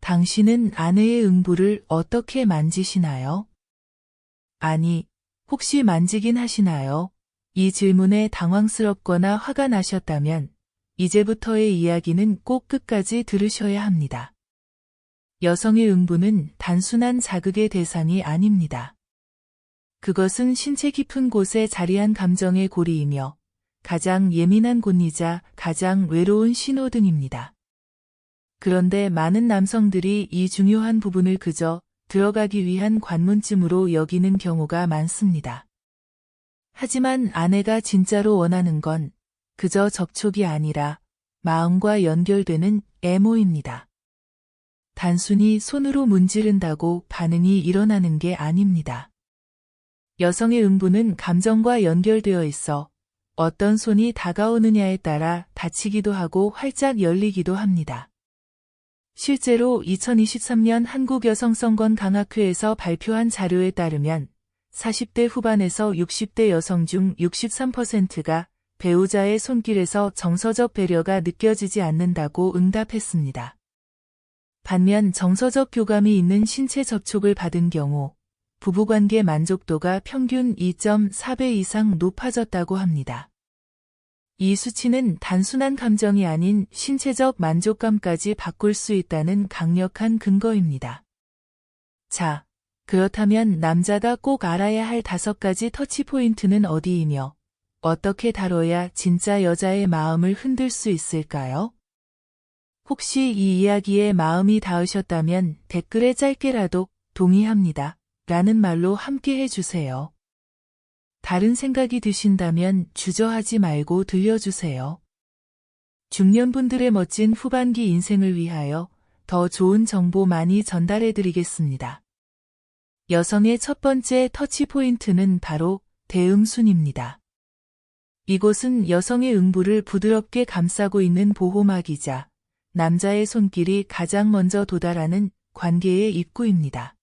당신은 아내의 음부를 어떻게 만지시나요? 아니, 혹시 만지긴 하시나요? 이 질문에 당황스럽거나 화가 나셨다면 이제부터의 이야기는 꼭 끝까지 들으셔야 합니다. 여성의 음부는 단순한 자극의 대상이 아닙니다. 그것은 신체 깊은 곳에 자리한 감정의 고리이며 가장 예민한 곳이자 가장 외로운 신호등입니다. 그런데 많은 남성들이 이 중요한 부분을 그저 들어가기 위한 관문쯤으로 여기는 경우가 많습니다. 하지만 아내가 진짜로 원하는 건 그저 접촉이 아니라 마음과 연결되는 애모입니다. 단순히 손으로 문지른다고 반응이 일어나는 게 아닙니다. 여성의 음부는 감정과 연결되어 있어 어떤 손이 다가오느냐에 따라 닫히기도 하고 활짝 열리기도 합니다. 실제로 2023년 한국여성성건강학회에서 발표한 자료에 따르면 40대 후반에서 60대 여성 중 63%가 배우자의 손길에서 정서적 배려가 느껴지지 않는다고 응답했습니다. 반면 정서적 교감이 있는 신체 접촉을 받은 경우 부부관계 만족도가 평균 2.4배 이상 높아졌다고 합니다. 이 수치는 단순한 감정이 아닌 신체적 만족감까지 바꿀 수 있다는 강력한 근거입니다. 자, 그렇다면 남자가 꼭 알아야 할 5가지 터치 포인트는 어디이며 어떻게 다뤄야 진짜 여자의 마음을 흔들 수 있을까요? 혹시 이 이야기에 마음이 닿으셨다면 댓글에 짧게라도 동의합니다 라는 말로 함께 해주세요. 다른 생각이 드신다면 주저하지 말고 들려주세요. 중년분들의 멋진 후반기 인생을 위하여 더 좋은 정보 많이 전달해드리겠습니다. 여성의 첫 번째 터치 포인트는 바로 대음순입니다. 이곳은 여성의 음부를 부드럽게 감싸고 있는 보호막이자 남자의 손길이 가장 먼저 도달하는 관계의 입구입니다.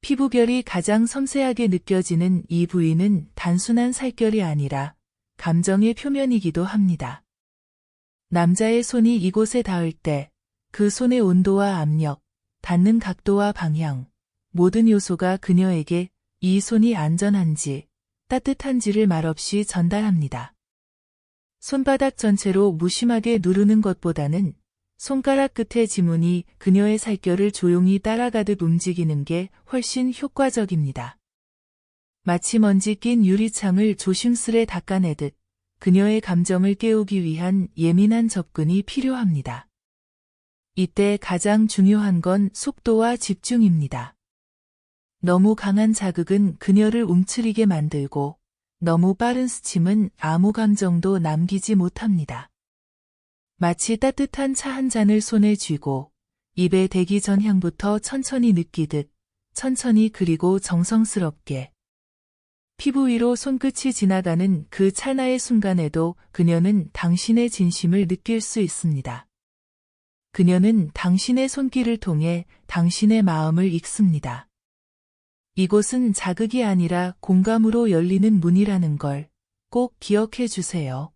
피부결이 가장 섬세하게 느껴지는 이 부위는 단순한 살결이 아니라 감정의 표면이기도 합니다. 남자의 손이 이곳에 닿을 때 그 손의 온도와 압력, 닿는 각도와 방향, 모든 요소가 그녀에게 이 손이 안전한지, 따뜻한지를 말없이 전달합니다. 손바닥 전체로 무심하게 누르는 것보다는 손가락 끝의 지문이 그녀의 살결을 조용히 따라가듯 움직이는 게 훨씬 효과적입니다. 마치 먼지 낀 유리창을 조심스레 닦아내듯 그녀의 감정을 깨우기 위한 예민한 접근이 필요합니다. 이때 가장 중요한 건 속도와 집중입니다. 너무 강한 자극은 그녀를 움츠리게 만들고 너무 빠른 스침은 아무 감정도 남기지 못합니다. 마치 따뜻한 차 한 잔을 손에 쥐고 입에 대기 전 향부터 천천히 느끼듯 천천히 그리고 정성스럽게 피부 위로 손끝이 지나가는 그 찰나의 순간에도 그녀는 당신의 진심을 느낄 수 있습니다. 그녀는 당신의 손길을 통해 당신의 마음을 읽습니다. 이곳은 자극이 아니라 공감으로 열리는 문이라는 걸 꼭 기억해 주세요.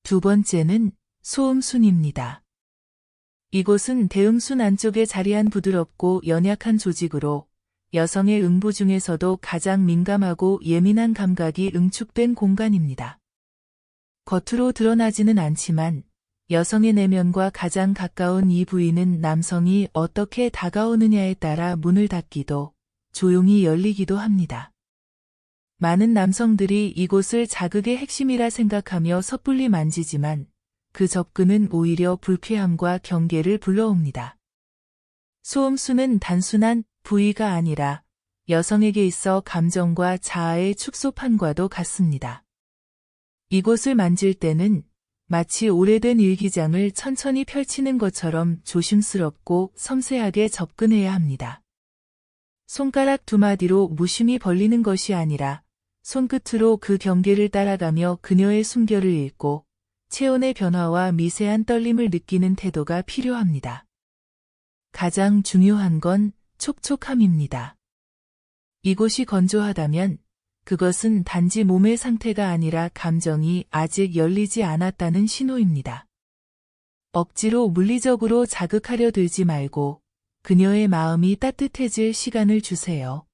두 번째는 소음순입니다. 이곳은 대음순 안쪽에 자리한 부드럽고 연약한 조직으로 여성의 음부 중에서도 가장 민감하고 예민한 감각이 응축된 공간입니다. 겉으로 드러나지는 않지만 여성의 내면과 가장 가까운 이 부위는 남성이 어떻게 다가오느냐에 따라 문을 닫기도 조용히 열리기도 합니다. 많은 남성들이 이곳을 자극의 핵심이라 생각하며 섣불리 만지지만 그 접근은 오히려 불쾌함과 경계를 불러옵니다. 소음순은 단순한 부위가 아니라 여성에게 있어 감정과 자아의 축소판과도 같습니다. 이곳을 만질 때는 마치 오래된 일기장을 천천히 펼치는 것처럼 조심스럽고 섬세하게 접근해야 합니다. 손가락 두 마디로 무심히 벌리는 것이 아니라 손끝으로 그 경계를 따라가며 그녀의 숨결을 읽고 체온의 변화와 미세한 떨림을 느끼는 태도가 필요합니다. 가장 중요한 건 촉촉함입니다. 이곳이 건조하다면 그것은 단지 몸의 상태가 아니라 감정이 아직 열리지 않았다는 신호입니다. 억지로 물리적으로 자극하려 들지 말고 그녀의 마음이 따뜻해질 시간을 주세요.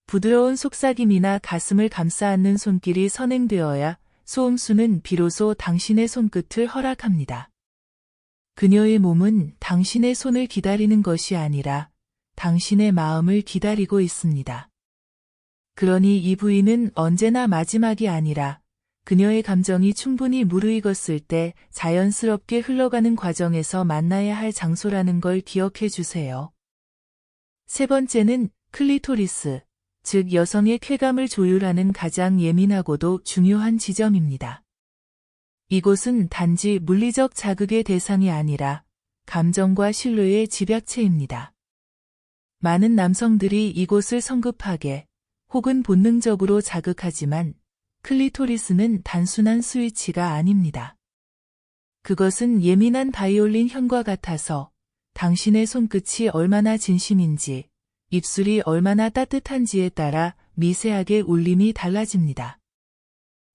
부드러운 속삭임이나 가슴을 감싸 안는 손길이 선행되어야 소음수는 비로소 당신의 손끝을 허락합니다. 그녀의 몸은 당신의 손을 기다리는 것이 아니라 당신의 마음을 기다리고 있습니다. 그러니 이 부위는 언제나 마지막이 아니라 그녀의 감정이 충분히 무르익었을 때 자연스럽게 흘러가는 과정에서 만나야 할 장소라는 걸 기억해 주세요. 세 번째는 클리토리스, 즉 여성의 쾌감을 조율하는 가장 예민하고도 중요한 지점입니다. 이곳은 단지 물리적 자극의 대상이 아니라 감정과 신뢰의 집약체입니다. 많은 남성들이 이곳을 성급하게 혹은 본능적으로 자극하지만 클리토리스는 단순한 스위치가 아닙니다. 그것은 예민한 바이올린 현과 같아서 당신의 손끝이 얼마나 진심인지, 입술이 얼마나 따뜻한지에 따라 미세하게 울림이 달라집니다.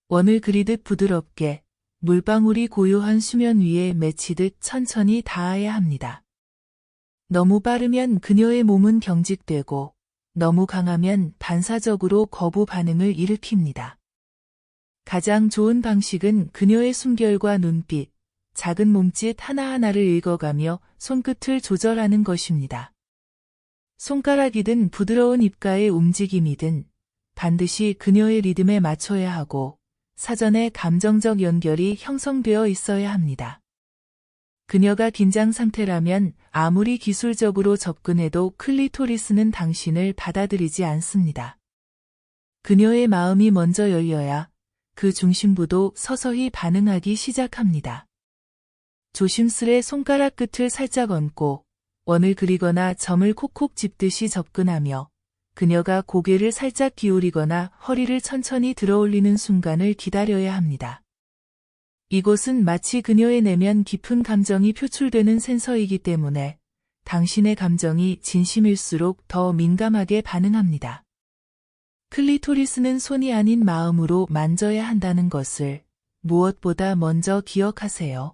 원을 그리듯 부드럽게, 물방울이 고요한 수면 위에 맺히듯 천천히 닿아야 합니다. 너무 빠르면 그녀의 몸은 경직되고, 너무 강하면 반사적으로 거부 반응을 일으킵니다. 가장 좋은 방식은 그녀의 숨결과 눈빛, 작은 몸짓 하나하나를 읽어가며 손끝을 조절하는 것입니다. 손가락이든 부드러운 입가의 움직임이든 반드시 그녀의 리듬에 맞춰야 하고 사전에 감정적 연결이 형성되어 있어야 합니다. 그녀가 긴장 상태라면 아무리 기술적으로 접근해도 클리토리스는 당신을 받아들이지 않습니다. 그녀의 마음이 먼저 열려야 그 중심부도 서서히 반응하기 시작합니다. 조심스레 손가락 끝을 살짝 얹고 원을 그리거나 점을 콕콕 짚듯이 접근하며 그녀가 고개를 살짝 기울이거나 허리를 천천히 들어올리는 순간을 기다려야 합니다. 이곳은 마치 그녀의 내면 깊은 감정이 표출되는 센서이기 때문에 당신의 감정이 진심일수록 더 민감하게 반응합니다. 클리토리스는 손이 아닌 마음으로 만져야 한다는 것을 무엇보다 먼저 기억하세요.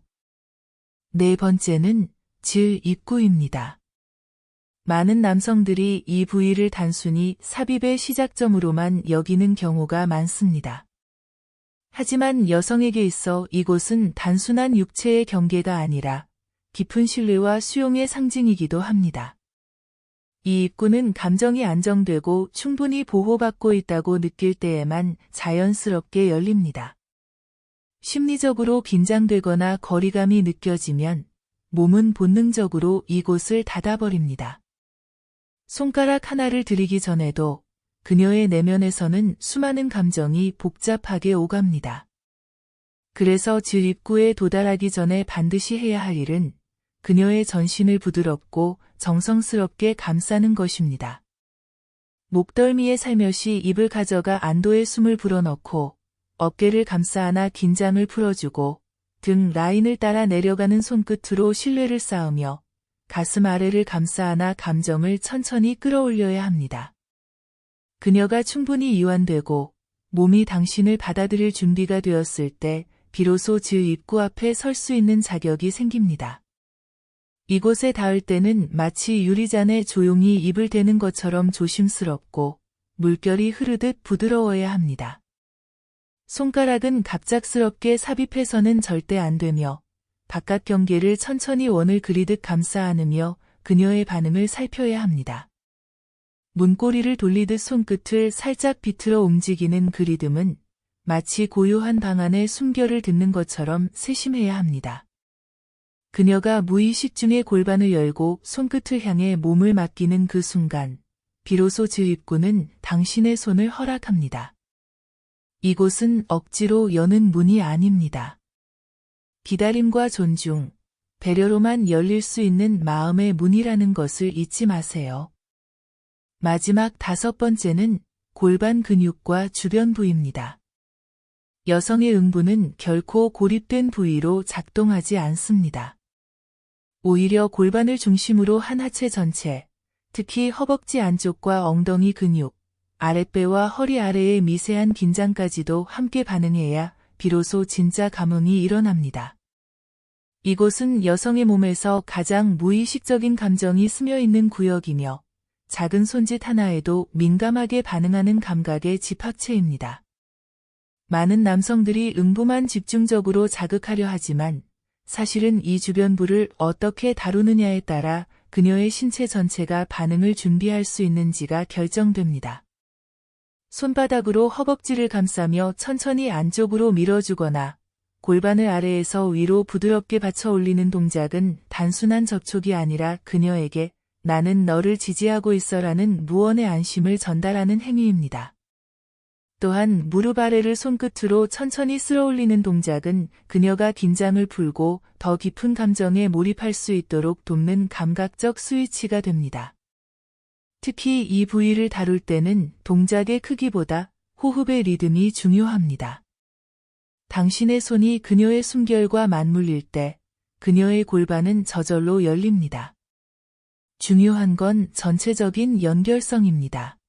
네 번째는 질 입구입니다. 많은 남성들이 이 부위를 단순히 삽입의 시작점으로만 여기는 경우가 많습니다. 하지만 여성에게 있어 이곳은 단순한 육체의 경계가 아니라 깊은 신뢰와 수용의 상징이기도 합니다. 이 입구는 감정이 안정되고 충분히 보호받고 있다고 느낄 때에만 자연스럽게 열립니다. 심리적으로 긴장되거나 거리감이 느껴지면 몸은 본능적으로 이곳을 닫아버립니다. 손가락 하나를 들이기 전에도 그녀의 내면에서는 수많은 감정이 복잡하게 오갑니다. 그래서 질 입구에 도달하기 전에 반드시 해야 할 일은 그녀의 전신을 부드럽고 정성스럽게 감싸는 것입니다. 목덜미에 살며시 입을 가져가 안도의 숨을 불어넣고 어깨를 감싸 안아 긴장을 풀어주고 등 라인을 따라 내려가는 손끝으로 신뢰를 쌓으며 가슴 아래를 감싸 안아 감정을 천천히 끌어올려야 합니다. 그녀가 충분히 이완되고 몸이 당신을 받아들일 준비가 되었을 때 비로소 질 입구 앞에 설 수 있는 자격이 생깁니다. 이곳에 닿을 때는 마치 유리잔에 조용히 입을 대는 것처럼 조심스럽고 물결이 흐르듯 부드러워야 합니다. 손가락은 갑작스럽게 삽입해서는 절대 안 되며 바깥 경계를 천천히 원을 그리듯 감싸 안으며 그녀의 반응을 살펴야 합니다. 문고리를 돌리듯 손끝을 살짝 비틀어 움직이는 그 리듬은 마치 고요한 방 안의 숨결을 듣는 것처럼 세심해야 합니다. 그녀가 무의식 중에 골반을 열고 손끝을 향해 몸을 맡기는 그 순간, 비로소 질 입구는 당신의 손을 허락합니다. 이곳은 억지로 여는 문이 아닙니다. 기다림과 존중, 배려로만 열릴 수 있는 마음의 문이라는 것을 잊지 마세요. 마지막 다섯 번째는 골반 근육과 주변 부위입니다. 여성의 음부는 결코 고립된 부위로 작동하지 않습니다. 오히려 골반을 중심으로 한 하체 전체, 특히 허벅지 안쪽과 엉덩이 근육, 아랫배와 허리 아래의 미세한 긴장까지도 함께 반응해야 비로소 진짜 감흥이 일어납니다. 이곳은 여성의 몸에서 가장 무의식적인 감정이 스며 있는 구역이며 작은 손짓 하나에도 민감하게 반응하는 감각의 집합체입니다. 많은 남성들이 음부만 집중적으로 자극하려 하지만 사실은 이 주변부를 어떻게 다루느냐에 따라 그녀의 신체 전체가 반응을 준비할 수 있는지가 결정됩니다. 손바닥으로 허벅지를 감싸며 천천히 안쪽으로 밀어주거나 골반을 아래에서 위로 부드럽게 받쳐 올리는 동작은 단순한 접촉이 아니라 그녀에게 나는 너를 지지하고 있어라는 무언의 안심을 전달하는 행위입니다. 또한 무릎 아래를 손끝으로 천천히 쓸어 올리는 동작은 그녀가 긴장을 풀고 더 깊은 감정에 몰입할 수 있도록 돕는 감각적 스위치가 됩니다. 특히 이 부위를 다룰 때는 동작의 크기보다 호흡의 리듬이 중요합니다. 당신의 손이 그녀의 숨결과 맞물릴 때 그녀의 골반은 저절로 열립니다. 중요한 건 전체적인 연결성입니다.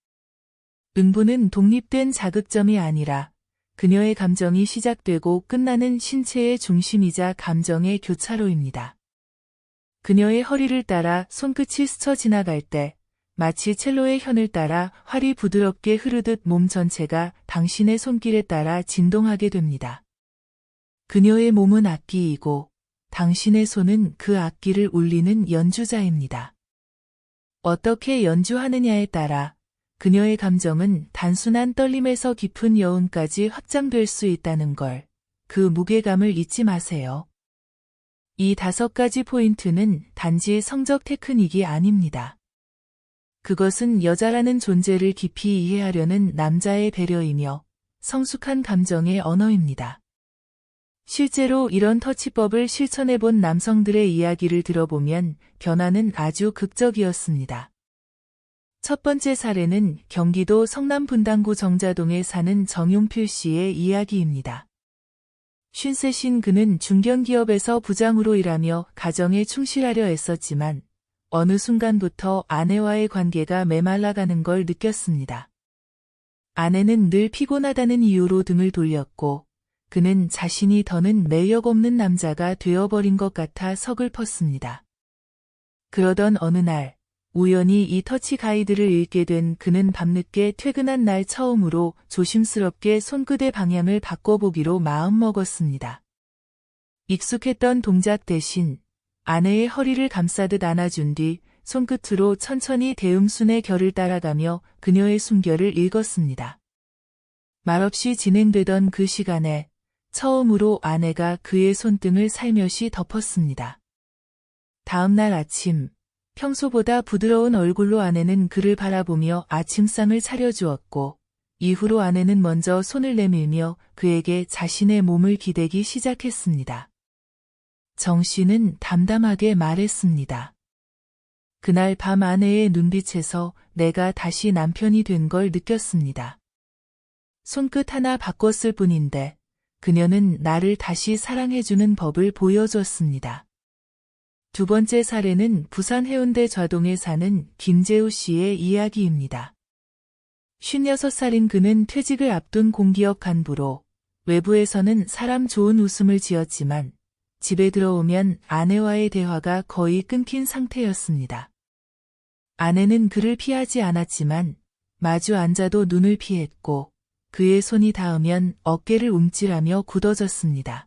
음부는 독립된 자극점이 아니라 그녀의 감정이 시작되고 끝나는 신체의 중심이자 감정의 교차로입니다. 그녀의 허리를 따라 손끝이 스쳐 지나갈 때 마치 첼로의 현을 따라 활이 부드럽게 흐르듯 몸 전체가 당신의 손길에 따라 진동하게 됩니다. 그녀의 몸은 악기이고 당신의 손은 그 악기를 울리는 연주자입니다. 어떻게 연주하느냐에 따라 그녀의 감정은 단순한 떨림에서 깊은 여운까지 확장될 수 있다는 걸, 그 무게감을 잊지 마세요. 이 5가지 포인트는 단지 성적 테크닉이 아닙니다. 그것은 여자라는 존재를 깊이 이해하려는 남자의 배려이며 성숙한 감정의 언어입니다. 실제로 이런 터치법을 실천해본 남성들의 이야기를 들어보면 변화는 아주 극적이었습니다. 첫 번째 사례는 경기도 성남 분당구 정자동에 사는 정용필 씨의 이야기입니다. 53신 그는 중견기업에서 부장으로 일하며 가정에 충실하려 애썼지만 어느 순간부터 아내와의 관계가 메말라가는 걸 느꼈습니다. 아내는 늘 피곤하다는 이유로 등을 돌렸고 그는 자신이 더는 매력 없는 남자가 되어버린 것 같아 서글펐습니다. 그러던 어느 날 우연히 이 터치 가이드를 읽게 된 그는 밤늦게 퇴근한 날 처음으로 조심스럽게 손끝의 방향을 바꿔보기로 마음먹었습니다. 익숙했던 동작 대신 아내의 허리를 감싸듯 안아준 뒤 손끝으로 천천히 대음순의 결을 따라가며 그녀의 숨결을 읽었습니다. 말없이 진행되던 그 시간에 처음으로 아내가 그의 손등을 살며시 덮었습니다. 다음 날 아침, 평소보다 부드러운 얼굴로 아내는 그를 바라보며 아침상을 차려주었고, 이후로 아내는 먼저 손을 내밀며 그에게 자신의 몸을 기대기 시작했습니다. 정 씨는 담담하게 말했습니다. 그날 밤 아내의 눈빛에서 내가 다시 남편이 된 걸 느꼈습니다. 손끝 하나 바꿨을 뿐인데 그녀는 나를 다시 사랑해주는 법을 보여줬습니다. 두 번째 사례는 부산 해운대 좌동에 사는 김재우 씨의 이야기입니다. 56살인 그는 퇴직을 앞둔 공기업 간부로 외부에서는 사람 좋은 웃음을 지었지만 집에 들어오면 아내와의 대화가 거의 끊긴 상태였습니다. 아내는 그를 피하지 않았지만 마주 앉아도 눈을 피했고 그의 손이 닿으면 어깨를 움찔하며 굳어졌습니다.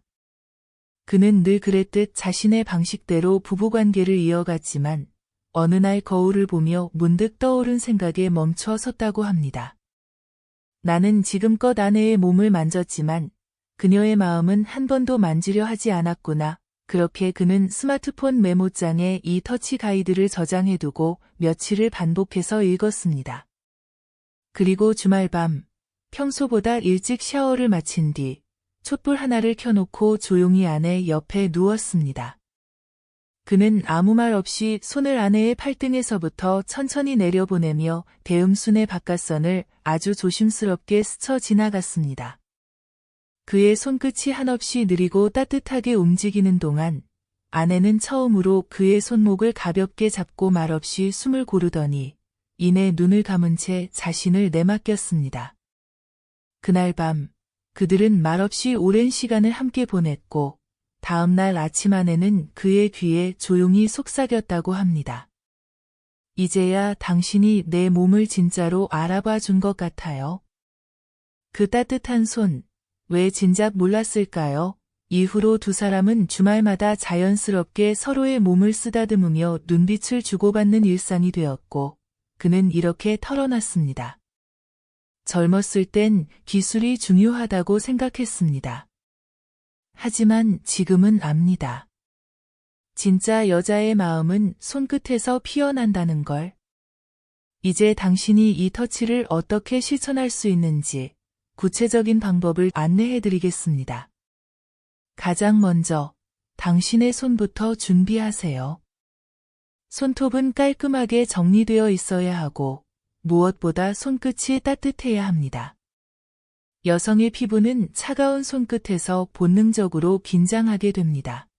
그는 늘 그랬듯 자신의 방식대로 부부관계를 이어갔지만 어느 날 거울을 보며 문득 떠오른 생각에 멈춰 섰다고 합니다. 나는 지금껏 아내의 몸을 만졌지만 그녀의 마음은 한 번도 만지려 하지 않았구나. 그렇게 그는 스마트폰 메모장에 이 터치 가이드를 저장해두고 며칠을 반복해서 읽었습니다. 그리고 주말 밤, 평소보다 일찍 샤워를 마친 뒤 촛불 하나를 켜놓고 조용히 아내 옆에 누웠습니다. 그는 아무 말 없이 손을 아내의 팔등에서부터 천천히 내려보내며 대음순의 바깥선을 아주 조심스럽게 스쳐 지나갔습니다. 그의 손끝이 한없이 느리고 따뜻하게 움직이는 동안 아내는 처음으로 그의 손목을 가볍게 잡고 말없이 숨을 고르더니 이내 눈을 감은 채 자신을 내맡겼습니다. 그날 밤 그들은 말없이 오랜 시간을 함께 보냈고 다음 날 아침 아내는 그의 귀에 조용히 속삭였다고 합니다. 이제야 당신이 내 몸을 진짜로 알아봐 준 것 같아요. 그 따뜻한 손, 왜 진작 몰랐을까요? 이후로 두 사람은 주말마다 자연스럽게 서로의 몸을 쓰다듬으며 눈빛을 주고받는 일상이 되었고, 그는 이렇게 털어놨습니다. 젊었을 땐 기술이 중요하다고 생각했습니다. 하지만 지금은 압니다. 진짜 여자의 마음은 손끝에서 피어난다는 걸. 이제 당신이 이 터치를 어떻게 실천할 수 있는지 구체적인 방법을 안내해드리겠습니다. 가장 먼저 당신의 손부터 준비하세요. 손톱은 깔끔하게 정리되어 있어야 하고 무엇보다 손끝이 따뜻해야 합니다. 여성의 피부는 차가운 손끝에서 본능적으로 긴장하게 됩니다.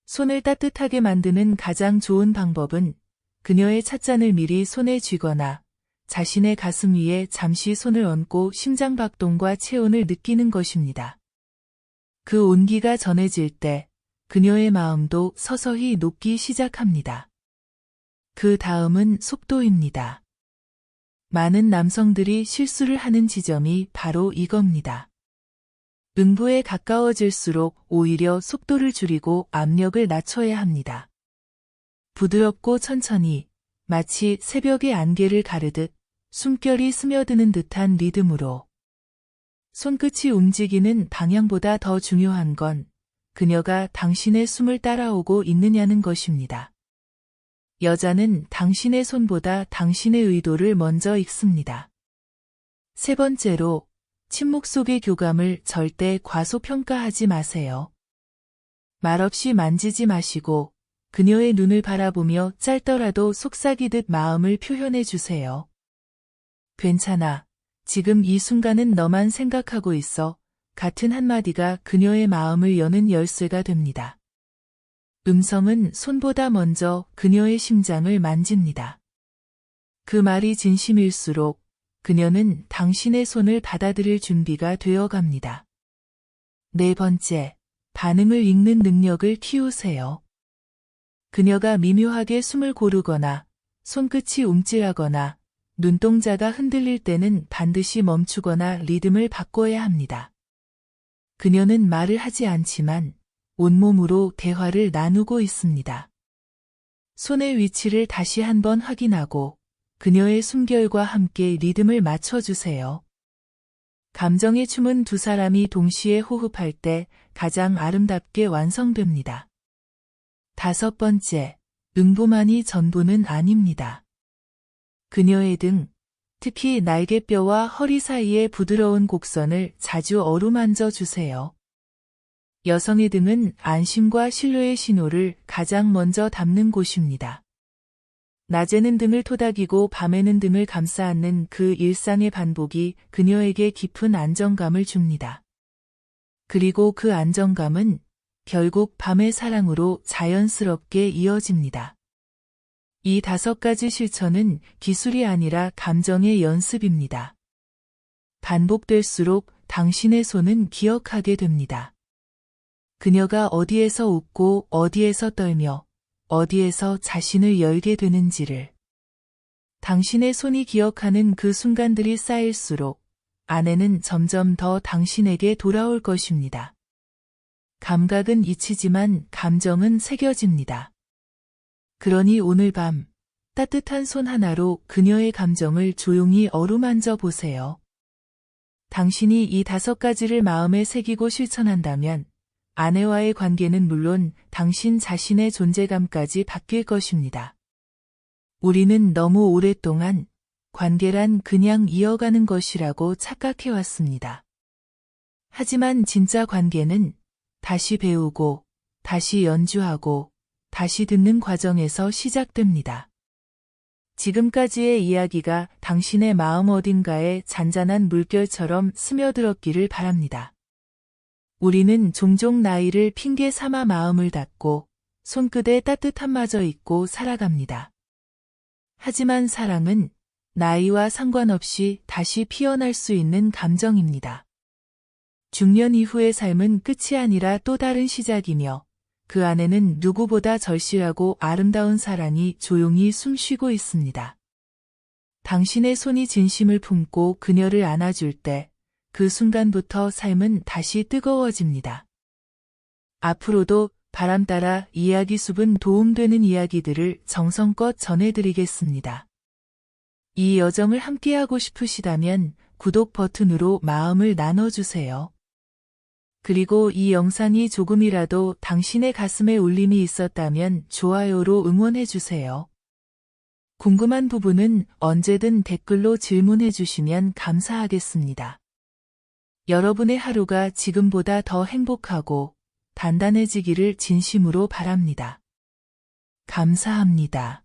손을 따뜻하게 만드는 가장 좋은 방법은 그녀의 찻잔을 미리 손에 쥐거나 자신의 가슴 위에 잠시 손을 얹고 심장박동과 체온을 느끼는 것입니다. 그 온기가 전해질 때 그녀의 마음도 서서히 녹기 시작합니다. 그 다음은 속도입니다. 많은 남성들이 실수를 하는 지점이 바로 이겁니다. 응부에 가까워질수록 오히려 속도를 줄이고 압력을 낮춰야 합니다. 부드럽고 천천히 마치 새벽의 안개를 가르듯 숨결이 스며드는 듯한 리듬으로. 손끝이 움직이는 방향보다 더 중요한 건 그녀가 당신의 숨을 따라오고 있느냐는 것입니다. 여자는 당신의 손보다 당신의 의도를 먼저 읽습니다. 세 번째로, 침묵 속의 교감을 절대 과소평가하지 마세요. 말없이 만지지 마시고 그녀의 눈을 바라보며 짧더라도 속삭이듯 마음을 표현해 주세요. 괜찮아. 지금 이 순간은 너만 생각하고 있어. 같은 한마디가 그녀의 마음을 여는 열쇠가 됩니다. 음성은 손보다 먼저 그녀의 심장을 만집니다. 그 말이 진심일수록 그녀는 당신의 손을 받아들일 준비가 되어 갑니다. 네 번째, 반응을 읽는 능력을 키우세요. 그녀가 미묘하게 숨을 고르거나 손끝이 움찔하거나 눈동자가 흔들릴 때는 반드시 멈추거나 리듬을 바꿔야 합니다. 그녀는 말을 하지 않지만 온몸으로 대화를 나누고 있습니다. 손의 위치를 다시 한번 확인하고 그녀의 숨결과 함께 리듬을 맞춰주세요. 감정의 춤은 두 사람이 동시에 호흡할 때 가장 아름답게 완성됩니다. 다섯 번째, 응보만이 전부는 아닙니다. 그녀의 등, 특히 날개뼈와 허리 사이의 부드러운 곡선을 자주 어루만져 주세요. 여성의 등은 안심과 신뢰의 신호를 가장 먼저 담는 곳입니다. 낮에는 등을 토닥이고 밤에는 등을 감싸 안는 그 일상의 반복이 그녀에게 깊은 안정감을 줍니다. 그리고 그 안정감은 결국 밤의 사랑으로 자연스럽게 이어집니다. 이 5가지 실천은 기술이 아니라 감정의 연습입니다. 반복될수록 당신의 손은 기억하게 됩니다. 그녀가 어디에서 웃고 어디에서 떨며 어디에서 자신을 열게 되는지를. 당신의 손이 기억하는 그 순간들이 쌓일수록 아내는 점점 더 당신에게 돌아올 것입니다. 감각은 잊히지만 감정은 새겨집니다. 그러니 오늘 밤 따뜻한 손 하나로 그녀의 감정을 조용히 어루만져 보세요. 당신이 이 5가지를 마음에 새기고 실천한다면 아내와의 관계는 물론 당신 자신의 존재감까지 바뀔 것입니다. 우리는 너무 오랫동안 관계란 그냥 이어가는 것이라고 착각해왔습니다. 하지만 진짜 관계는 다시 배우고, 다시 연주하고, 다시 듣는 과정에서 시작됩니다. 지금까지의 이야기가 당신의 마음 어딘가에 잔잔한 물결처럼 스며들었기를 바랍니다. 우리는 종종 나이를 핑계 삼아 마음을 닫고 손끝에 따뜻함마저 잊고 살아갑니다. 하지만 사랑은 나이와 상관없이 다시 피어날 수 있는 감정입니다. 중년 이후의 삶은 끝이 아니라 또 다른 시작이며 그 안에는 누구보다 절실하고 아름다운 사랑이 조용히 숨쉬고 있습니다. 당신의 손이 진심을 품고 그녀를 안아줄 때 그 순간부터 삶은 다시 뜨거워집니다. 앞으로도 바람 따라 이야기 숲은 도움되는 이야기들을 정성껏 전해드리겠습니다. 이 여정을 함께하고 싶으시다면 구독 버튼으로 마음을 나눠주세요. 그리고 이 영상이 조금이라도 당신의 가슴에 울림이 있었다면 좋아요로 응원해주세요. 궁금한 부분은 언제든 댓글로 질문해주시면 감사하겠습니다. 여러분의 하루가 지금보다 더 행복하고 단단해지기를 진심으로 바랍니다. 감사합니다.